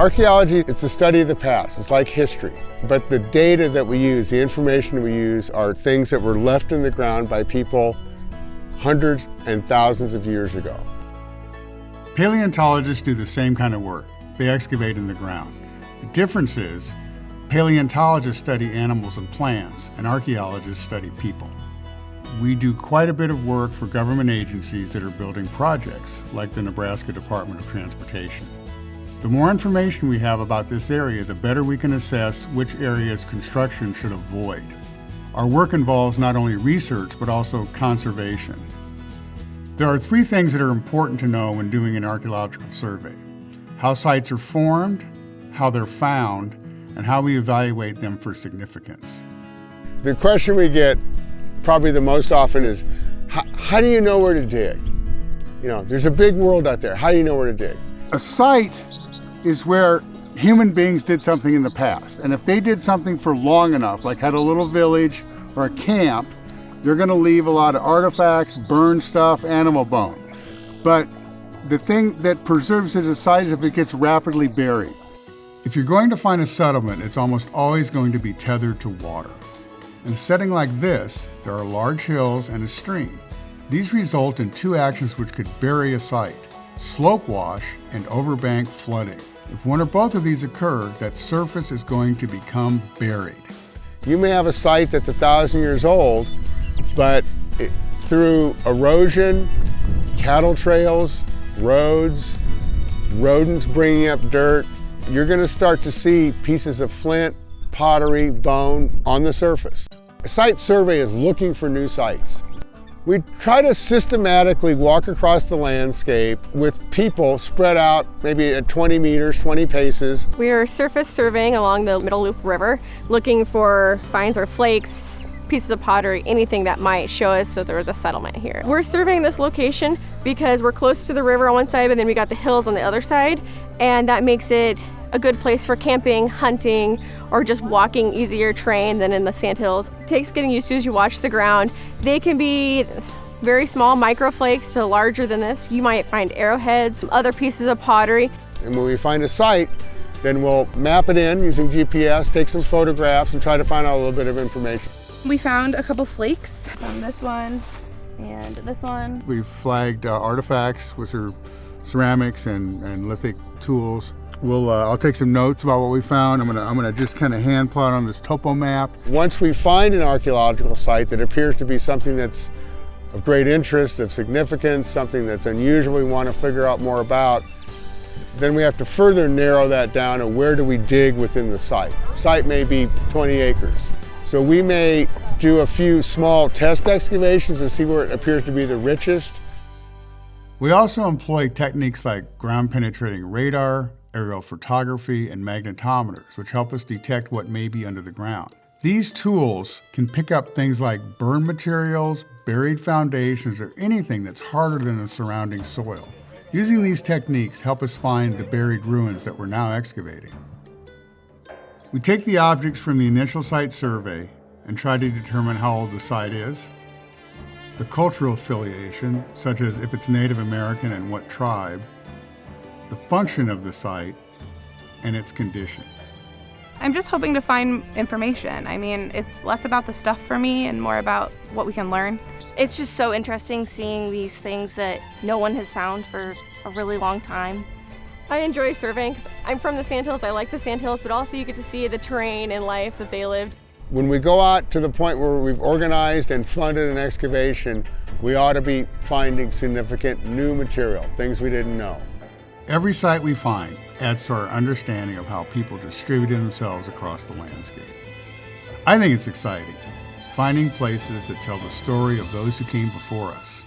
Archaeology, it's the study of the past. It's like history. But the data that we use, the information we use, are things that were left in the ground by people hundreds and thousands of years ago. Paleontologists do the same kind of work. They excavate in the ground. The difference is, paleontologists study animals and plants, and archaeologists study people. We do quite a bit of work for government agencies that are building projects, like the Nebraska Department of Transportation. The more information we have about this area, the better we can assess which areas construction should avoid. Our work involves not only research, but also conservation. There are three things that are important to know when doing an archaeological survey: how sites are formed, how they're found, and how we evaluate them for significance. The question we get probably the most often is, how do you know where to dig? You know, there's a big world out there. How do you know where to dig? A site is where human beings did something in the past. And if they did something for long enough, like had a little village or a camp, they're gonna leave a lot of artifacts, burned stuff, animal bone. But the thing that preserves it as a site is if it gets rapidly buried. If you're going to find a settlement, it's almost always going to be tethered to water. In a setting like this, there are large hills and a stream. These result in two actions which could bury a site: slope wash and overbank flooding. If one or both of these occur, that surface is going to become buried. You may have a site that's 1,000 years old, but through erosion, cattle trails, roads, rodents bringing up dirt, you're going to start to see pieces of flint, pottery, bone on the surface. A site survey is looking for new sites. We try to systematically walk across the landscape with people spread out maybe at 20 meters, 20 paces. We are surface surveying along the Middle Loop River, looking for finds or flakes, pieces of pottery, anything that might show us that there was a settlement here. We're surveying this location because we're close to the river on one side, but then we got the hills on the other side, and that makes it a good place for camping, hunting, or just walking easier terrain than in the Sandhills. It takes getting used to as you watch the ground. They can be very small microflakes to larger than this. You might find arrowheads, some other pieces of pottery. And when we find a site, then we'll map it in using GPS, take some photographs, and try to find out a little bit of information. We found a couple flakes on this one and this one. We've flagged artifacts, which are ceramics and lithic tools. I'll take some notes about what we found. I'm gonna just kind of hand plot on this topo map. Once we find an archaeological site that appears to be something that's of great interest, of significance, something that's unusual we want to figure out more about, then we have to further narrow that down to where do we dig within the site. Site may be 20 acres. So we may do a few small test excavations to see where it appears to be the richest. We also employ techniques like ground penetrating radar, aerial photography, and magnetometers, which help us detect what may be under the ground. These tools can pick up things like burned materials, buried foundations, or anything that's harder than the surrounding soil. Using these techniques help us find the buried ruins that we're now excavating. We take the objects from the initial site survey and try to determine how old the site is, the cultural affiliation, such as if it's Native American and what tribe, the function of the site, and its condition. I'm just hoping to find information. I mean, it's less about the stuff for me and more about what we can learn. It's just so interesting seeing these things that no one has found for a really long time. I enjoy surveying because I'm from the Sandhills. I like the Sandhills, but also you get to see the terrain and life that they lived. When we go out to the point where we've organized and funded an excavation, we ought to be finding significant new material, things we didn't know. Every site we find adds to our understanding of how people distributed themselves across the landscape. I think it's exciting, finding places that tell the story of those who came before us.